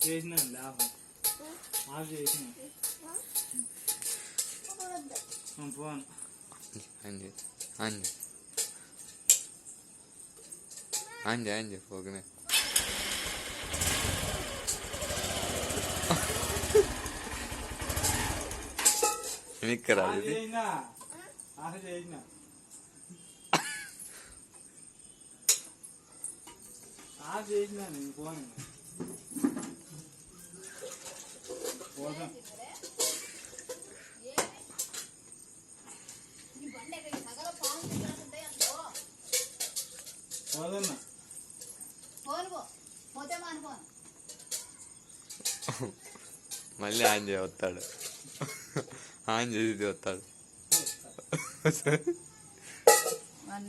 చేసిన ఆఫ్ చేసిన phone Anji Anji Anji Anji పోగనే నిక్కరా of చేసిన ఆఫ్ చేసిన నేను ఫోన్ పోదాం పోదన్నా మళ్ళీ ఆన్ చేయ వస్తాడు ఆన్ చేసి వస్తాడు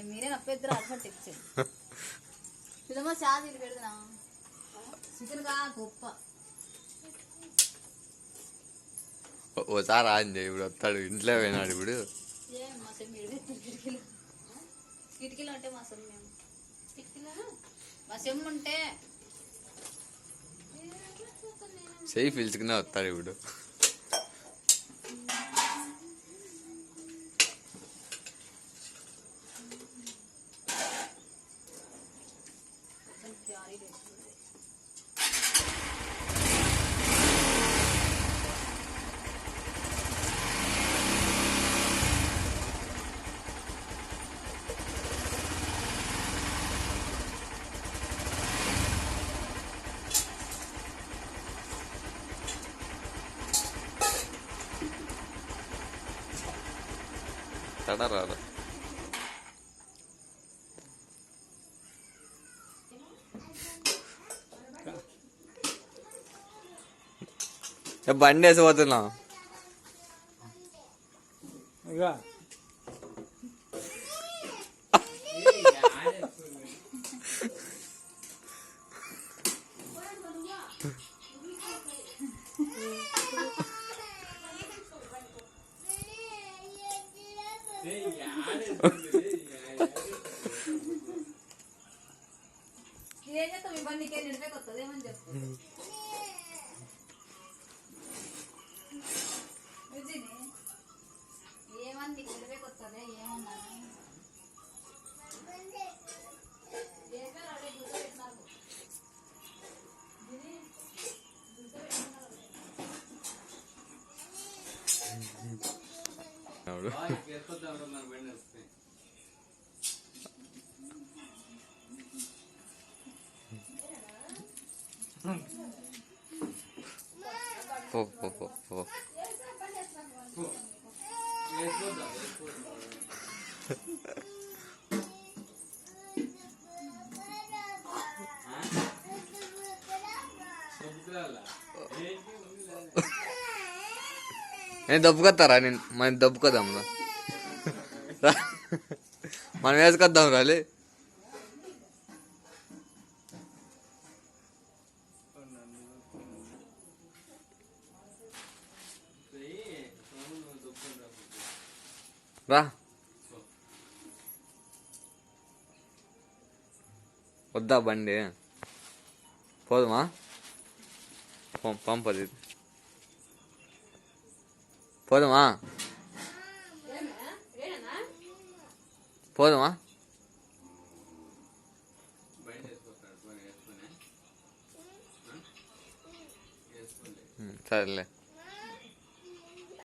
మీరే నప్పేద్దరు అలవాటు ఇచ్చారు పిల్లమ్మ చాదీలు పెడతా చికెన్ కా గొప్ప ఓసారి ఆన్ చేయి ఇప్పుడు వస్తాడు ఇంట్లో పోయినాడు ఇప్పుడు మా సెమ్ కిటికీలు కిటికీలు అంటే మా సెమ్ మేము కిటికీలు మా సెమ్ ఉంటే చెయ్యి పిలుచుకునే వస్తాడు ఇప్పుడు తడరాదు బండి వేసిపోతున్నా ఇక ఏం చేస్తాం ఇవన్నీకే నిడిపేకి వస్తుంది ఏమని చెప్తాను ఏమని నీకు నిడిపేకి వస్తుంది ఏమన్నా నేను దబ్బుకొస్తారా నేను మనం దబ్బుకోదాం మనం వేసుకొద్దాం రాలే రా వద్దా బండి పోదుమా పంపది పోదుమా పోదుమా సరేలే